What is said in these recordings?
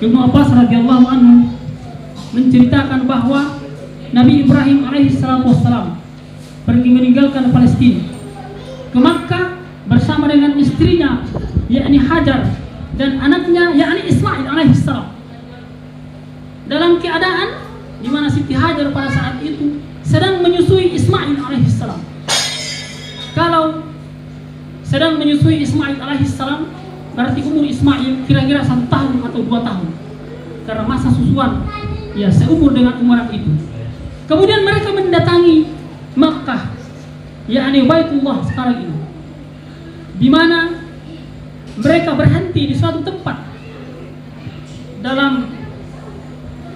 Ibnu Abbas radhiyallahu anhu menceritakan bahwa Nabi Ibrahim alaihissalam pergi meninggalkan Palestina ke Makkah bersama dengan istrinya yakni Hajar dan anaknya yakni Ismail alaihissalam, dalam keadaan di mana Siti Hajar pada saat itu sedang menyusui Ismail alaihissalam. Kalau sedang menyusui Ismail alaihissalam, berarti umur Ismail kira-kira 1 tahun atau 2 tahun, karena masa susuan ya seumur dengan umur itu. Kemudian mereka mendatangi Makkah, yakni Baitullah sekarang ini, di mana mereka berhenti di suatu tempat. Dalam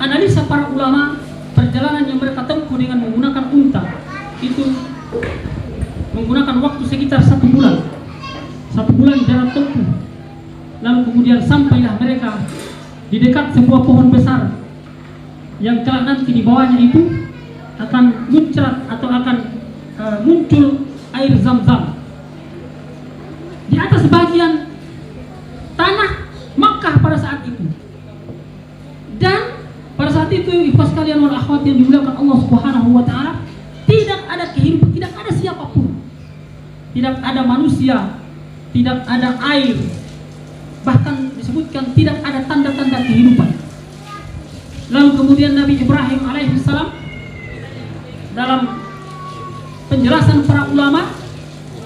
analisa para ulama, perjalanan yang mereka tempuh dengan menggunakan unta itu menggunakan waktu sekitar 1 bulan. 1 bulan jarak tempuh. Lalu kemudian sampailah mereka di dekat sebuah pohon besar yang kelak nanti di bawahnya itu akan muncrat atau akan muncul air Zam-Zam. Di atas bagian tanah Makkah pada saat itu. Dan pada saat itu ikhwas kalian wal akhwat yang dimuliakan Allah Subhanahu wa taala, tidak ada kehidupan, tidak ada siapapun. Tidak ada manusia, tidak ada air. Bahkan disebutkan tidak ada tanda-tanda kehidupan. Lalu kemudian Nabi Ibrahim alaihissalam, dalam penjelasan para ulama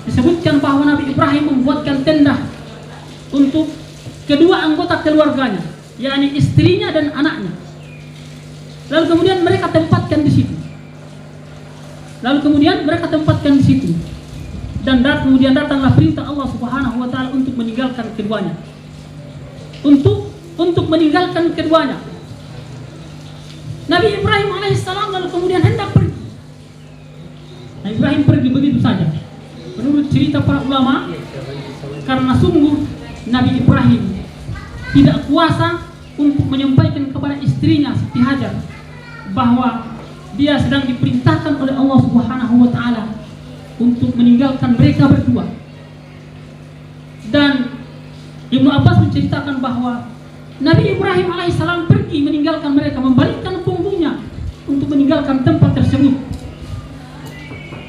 disebutkan bahwa Nabi Ibrahim membuatkan tenda untuk kedua anggota keluarganya, yakni istrinya dan anaknya. Lalu kemudian mereka tempatkan di situ. Dan kemudian datanglah perintah Allah Subhanahu wa taala untuk meninggalkan keduanya. Untuk meninggalkan keduanya. Nabi Ibrahim alaihissalam lalu kemudian hendak pergi. Nabi Ibrahim pergi begitu saja. Menurut cerita para ulama, karena sungguh Nabi Ibrahim tidak kuasa untuk menyampaikan kepada istrinya Siti Hajar bahwa dia sedang diperintahkan oleh Allah Subhanahu wa taala untuk meninggalkan mereka berdua. Dan Ibnu Abbas menceritakan bahwa Nabi Ibrahim alaihissalam pergi meninggalkan mereka, membalikkan punggungnya untuk meninggalkan tempat tersebut.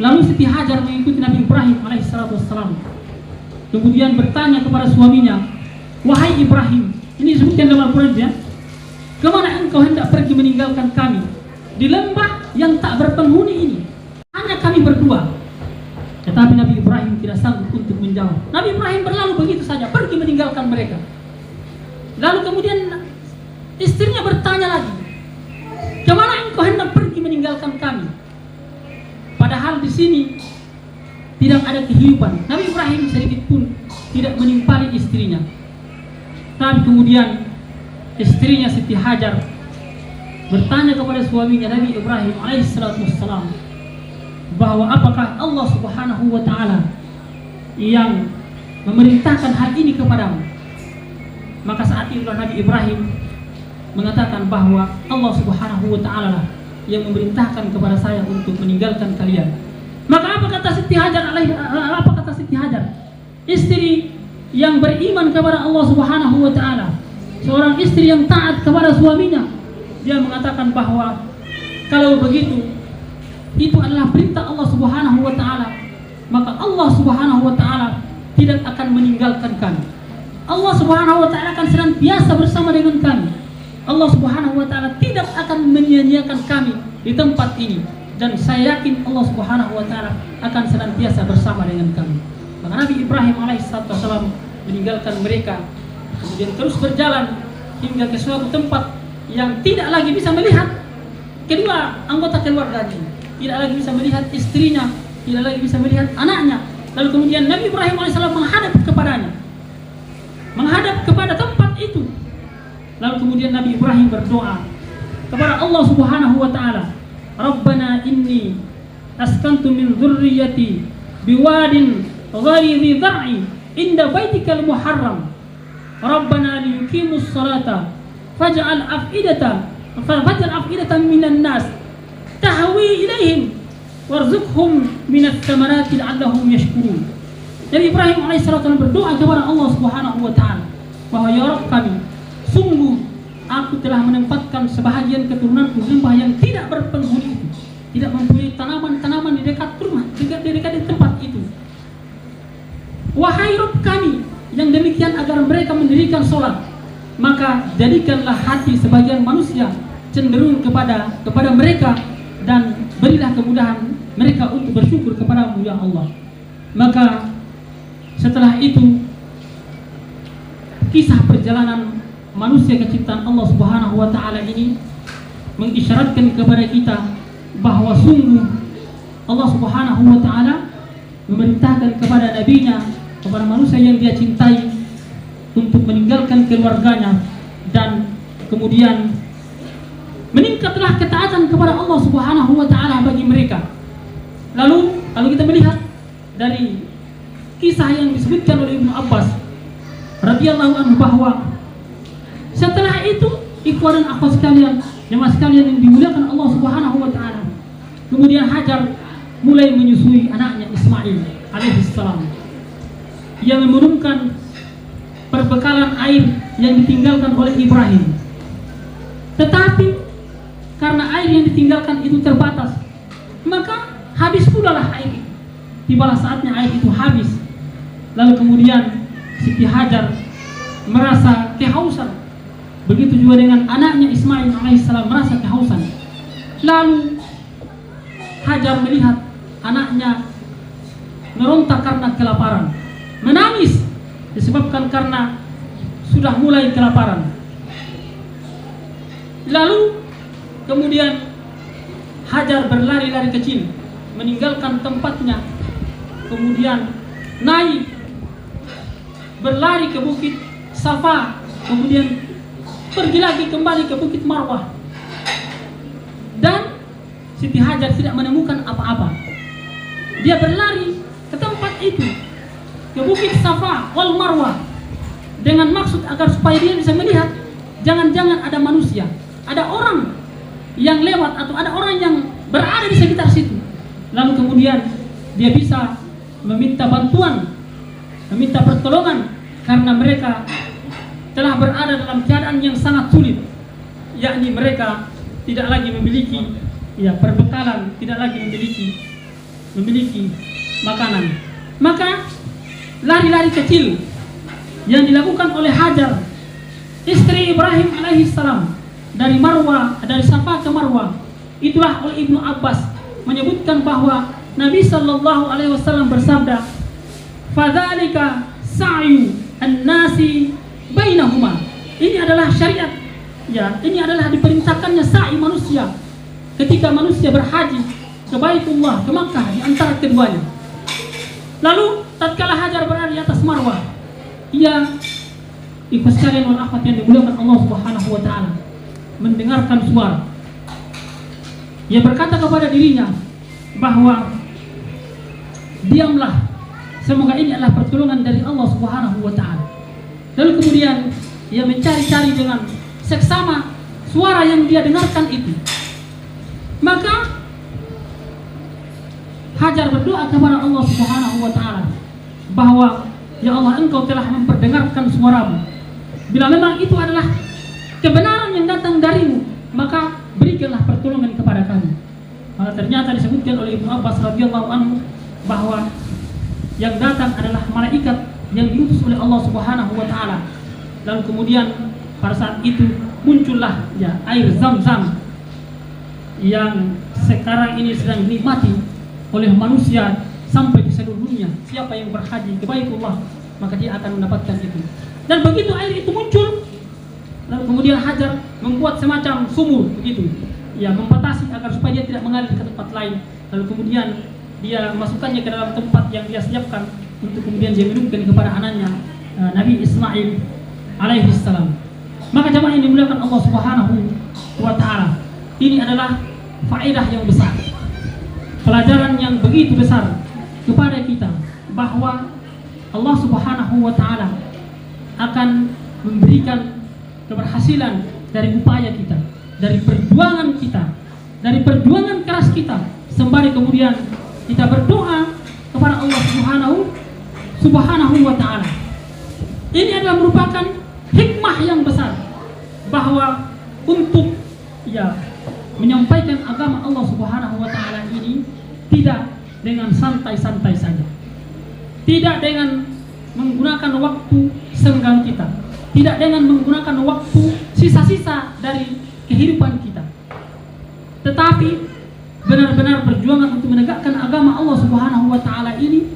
Lalu Siti Hajar mengikuti Nabi Ibrahim alaihissalam. Kemudian bertanya kepada suaminya, "Wahai Ibrahim," ini disebutkan dalam Al-Quran ya, "kemana engkau hendak pergi meninggalkan kami di lembah yang tak berpenghuni ini? Hanya kami berdua." Tetapi Nabi Ibrahim tidak sanggup untuk menjawab. Nabi Ibrahim berlalu begitu saja, pergi meninggalkan mereka. Lalu kemudian istrinya bertanya lagi, "Kemana engkau hendak pergi meninggalkan kami?" Padahal di sini tidak ada kehidupan. Nabi Ibrahim sedikit pun tidak menimpali istrinya. Tapi kemudian istrinya Siti Hajar bertanya kepada suaminya Nabi Ibrahim alaihissalam bahwa apakah Allah Subhanahu wa taala yang memerintahkan hal ini kepadamu? Maka saat itu Nabi Ibrahim mengatakan bahwa Allah Subhanahu wa taala yang memerintahkan kepada saya untuk meninggalkan kalian. Maka apa kata Siti Hajar? Istri yang beriman kepada Allah Subhanahu wa taala, seorang istri yang taat kepada suaminya, dia mengatakan bahwa kalau begitu itu adalah perintah Allah Subhanahu wa taala, maka Allah Subhanahu wa taala tidak akan meninggalkan kami. Allah Subhanahu wa taala akan senantiasa bersama dengan kami. Allah Subhanahu wa taala tidak akan menyia-nyiakan kami di tempat ini, dan saya yakin Allah Subhanahu wa taala akan senantiasa bersama dengan kami. Maka Nabi Ibrahim alaihissalam meninggalkan mereka, kemudian terus berjalan hingga ke suatu tempat yang tidak lagi bisa melihat kedua anggota keluarganya, tidak lagi bisa melihat istrinya, tidak lagi bisa melihat anaknya. Lalu kemudian Nabi Ibrahim alaihissalam menghadap kepada tempat itu. Lalu kemudian Nabi Ibrahim berdoa kepada Allah Subhanahu wa taala, "Rabbana inni askantu min dzurriyyati biwadin ghairi dhi dhar'i inda baitikal muharram. Rabbana liyuqimus salata faj'al af'idatan minan nas tahwi ilaihim warzuqhum minat thamarati la'allahum yashkurun." Nabi Ibrahim alaihissalam berdoa kepada Allah Subhanahu wa taala bahwa ya Rabb kami, sungguh aku telah menempatkan sebahagian keturunanku lembah yang tidak berpenghuni itu, tidak mempunyai tanaman-tanaman di dekat rumah, di dekat tempat itu. Wahai Rabb kami, yang demikian agar mereka mendirikan sholat, maka jadikanlah hati sebagian manusia cenderung kepada mereka, dan berilah kemudahan mereka untuk bersyukur kepadamu ya Allah. Maka setelah itu, kisah perjalanan manusia keciptaan Allah Subhanahu wa taala ini mengisyaratkan kepada kita bahwa sungguh Allah Subhanahu wa taala memerintahkan kepada nabinya, kepada manusia yang dia cintai, untuk meninggalkan keluarganya, dan kemudian meningkatlah ketaatan kepada Allah Subhanahu wa taala bagi mereka. Lalu kita melihat dari kisah yang disebutkan oleh Ibnu Abbas radhiyallahu anhu bahwa setelah itu, ikhwan dan akhwat sekalian, jemaah sekalian yang dimuliakan Allah Subhanahu wa taala, kemudian Hajar mulai menyusui anaknya Ismail alaihissalam, yang meminumkan perbekalan air yang ditinggalkan oleh Ibrahim. Tetapi karena air yang ditinggalkan itu terbatas, maka habis pula lah air itu. Tibalah saatnya air itu habis. Lalu kemudian Siti Hajar merasa kehausan. Begitu juga dengan anaknya Ismail alaihissalam merasa kehausan. Lalu Hajar melihat anaknya meronta karena kelaparan, menangis disebabkan karena sudah mulai kelaparan. Lalu kemudian Hajar berlari-lari kecil meninggalkan tempatnya, kemudian naik berlari ke bukit Safa, kemudian pergi lagi kembali ke bukit Marwah, dan Siti Hajar tidak menemukan apa-apa. Dia berlari ke tempat itu, ke bukit Safa wal Marwah, dengan maksud agar supaya dia bisa melihat jangan-jangan ada manusia, ada orang yang lewat atau ada orang yang berada di sekitar situ. Lalu kemudian dia bisa meminta bantuan, meminta pertolongan, karena mereka telah berada dalam keadaan yang sangat sulit, yakni mereka tidak lagi memiliki perbekalan, tidak lagi memiliki makanan. Maka lari-lari kecil yang dilakukan oleh Hajar, istri Ibrahim alaihissalam, dari Safa ke Marwah, itulah oleh Ibnu Abbas menyebutkan bahwa Nabi sallallahu alaihi wasallam bersabda, "Fadzalika sa'yu an-nasi bainahuma." Ini adalah syariat, ini adalah diperintahkannya sa'i manusia ketika manusia berhaji ke Baitullah, ke Makkah, di antara keduanya. Lalu tatkala Hajar berada di atas Marwah, ia ikhlas sekalian wal akhwat yang dimuliakan Allah Subhanahu wa taala, mendengarkan suara. Ia berkata kepada dirinya bahwa diamlah, semoga ini adalah pertolongan dari Allah Subhanahu wa taala. Lalu kemudian ia mencari-cari dengan seksama suara yang dia dengarkan itu. Maka Hajar berdoa kepada Allah Subhanahu wa taala bahwa ya Allah, Engkau telah memperdengarkan suaramu. Bila memang itu adalah kebenaran yang datang darimu, maka berikanlah pertolongan kepada kami. Maka ternyata disebutkan oleh Ibnu Abbas radhiyallahu anhu bahwa yang datang adalah malaikat yang diutus oleh Allah Subhanahu wa taala. Lalu kemudian pada saat itu muncullah air Zam-Zam yang sekarang ini sedang dinikmati oleh manusia sampai di seluruh dunia. Siapa yang berhaji ke Baitullah, maka dia akan mendapatkan itu. Dan begitu air itu muncul, lalu kemudian Hajar membuat semacam sumur begitu, membatasi agar supaya dia tidak mengalir ke tempat lain. Lalu kemudian dia masukkannya ke dalam tempat yang dia siapkan untuk kemudian dia minumkan kepada anaknya Nabi Ismail alaihissalam. Maka jemaah yang dimuliakan Allah Subhanahu wa taala, ini adalah faedah yang besar, pelajaran yang begitu besar kepada kita, bahwa Allah Subhanahu wa taala akan memberikan keberhasilan dari upaya kita, dari perjuangan kita, dari perjuangan keras kita, sembari kemudian kita berdoa kepada Allah Subhanahu wa taala. Ini adalah merupakan hikmah yang besar bahwa untuk menyampaikan agama Allah Subhanahu wa taala ini tidak dengan santai-santai saja. Tidak dengan menggunakan waktu senggang kita, tidak dengan menggunakan waktu sisa-sisa dari kehidupan kita, tetapi benar-benar perjuangan untuk menegakkan agama Allah Subhanahu wa taala ini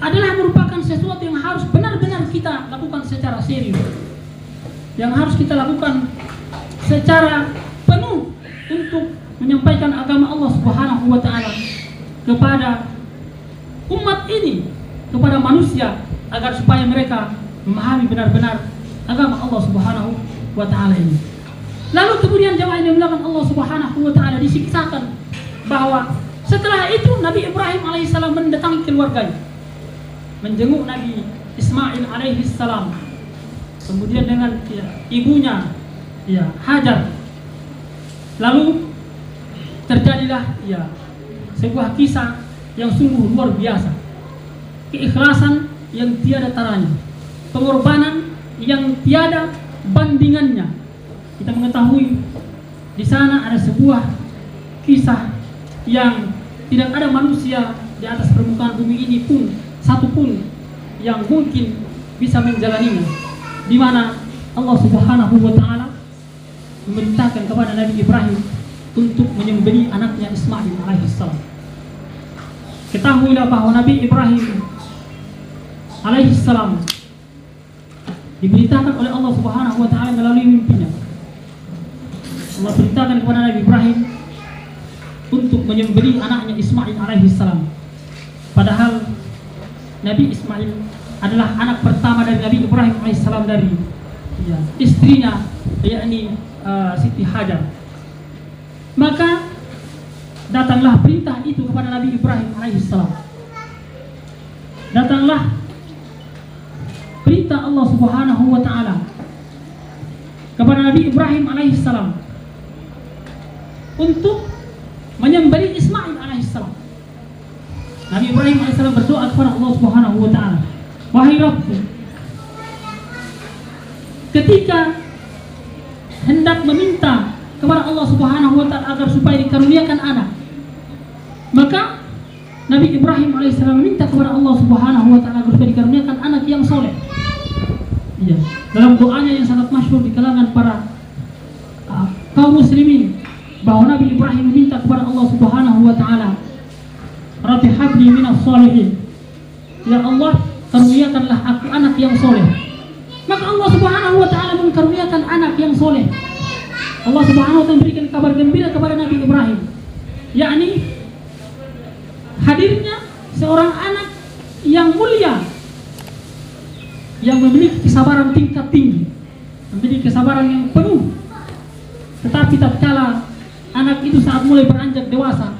adalah merupakan sesuatu yang harus benar-benar kita lakukan secara serius, yang harus kita lakukan secara penuh untuk menyampaikan agama Allah Subhanahu wa taala kepada umat ini, kepada manusia, agar supaya mereka memahami benar-benar agama Allah Subhanahu wa taala ini. Lalu kemudian jemaah yang dimuliakan Allah Subhanahu wa taala, disiksakan bahwa setelah itu Nabi Ibrahim alaihissalam mendatangi keluarganya, menjenguk Nabi Ismail alaihissalam, kemudian dengan ibunya Hajar. Lalu terjadilah sebuah kisah yang sungguh luar biasa, keikhlasan yang tiada taranya, pengorbanan yang tiada bandingannya. Kita mengetahui di sana ada sebuah kisah yang tidak ada manusia di atas permukaan bumi ini pun satupun yang mungkin bisa menjalaninya, di mana Allah Subhanahu wa taala memerintahkan kepada Nabi Ibrahim untuk menyembelih anaknya Ismail alaihissalam. Ketahuilah bahwa Nabi Ibrahim alaihissalam diberitakan oleh Allah Subhanahu wa taala melalui mimpinya. Allah perintahkan kepada Nabi Ibrahim untuk menyembelih anaknya Ismail alaihissalam. Padahal Nabi Ismail adalah anak pertama dari Nabi Ibrahim alaihissalam dari istrinya, yakni Siti Hajar. Maka datanglah perintah itu kepada Nabi Ibrahim alaihissalam. Datanglah perintah Allah Subhanahu wa taala kepada Nabi Ibrahim alaihissalam untuk menyembelih Ismail alaihissalam. Nabi Ibrahim alaihissalam berdoa kepada Allah Subhanahu wa taala, "Wahai Rabbku, ketika hendak meminta kepada Allah Subhanahu wa taala agar supaya dikaruniakan anak, maka Nabi Ibrahim alaihissalam meminta kepada Allah Subhanahu wa taala agar supaya dikaruniakan anak yang soleh." Dalam doanya yang sangat masyhur di kalangan para kaum muslimin, bahwa Nabi Ibrahim meminta kepada Allah Subhanahu wa taala, "Rabbi habli minas sholihin." Ya Allah, karuniakanlah aku anak yang soleh. Maka Allah Subhanahu wa taala mengkaruniakan anak yang soleh. Allah Subhanahu wa taala memberikan kabar gembira kepada Nabi Ibrahim, yakni hadirnya seorang anak yang mulia, yang memiliki kesabaran tingkat tinggi, memiliki kesabaran yang penuh. Tetapi tatkala anak itu saat mulai beranjak dewasa,